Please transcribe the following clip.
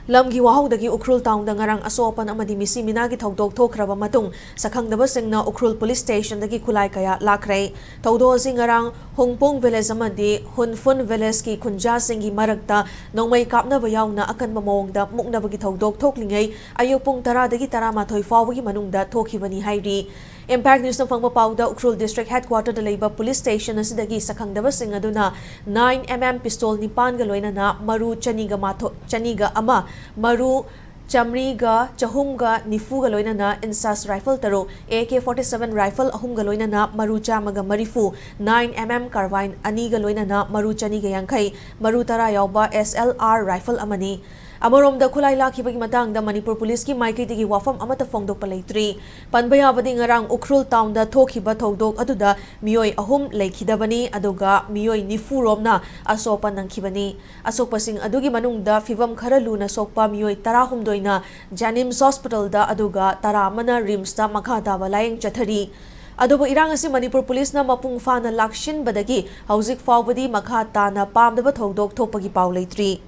lamgi wahaudagi Ukhrul town da ngarang asopan amadi misi minagi thodok thokraba matung sakhangdaba singna Ukhrul police station dagi khulai kaya lakrai thodo singarang hongpong village amadi hunfun village ki khunja singi marakta nongmai kapna bayauna akan mamongda muknabagi thodok thoklingai ayupung 10 dagi 13 fawagi manungda thokhibani hairi Impact News na fangpa pauda Ukhrul District Headquarter da leiba police station asidagi sakhangdaba sing aduna 9mm pistol nipan ga loina na maru chaniga ama maru chamriga chahumga nifuga loina na insas rifle taro AK-47 rifle ahumga loina na maru chamaga marifu 9mm carbine aniga loina na maru chaniga yankai maru tara yauba SLR rifle amani Amarom da khulai lakhibagi matangda Manipur police ki maikitigi wafam amata fongdok palaitri panbayabadi ngarang Ukhrul town da thokhiba thodok aduda mioi ahum leikhidabani aduga mioi nifuromna asopan nangkhibani asokpasing adugi manungda fivam khara luna sokpa mioi 16 na Janims hospital da aduga taramana rims da makhada walayeng chathari Adobo irang asi Manipur police na mapung fana lakshin badagi hauzik fawbadi makha tana pamdaba thodok thokpagi paw leitri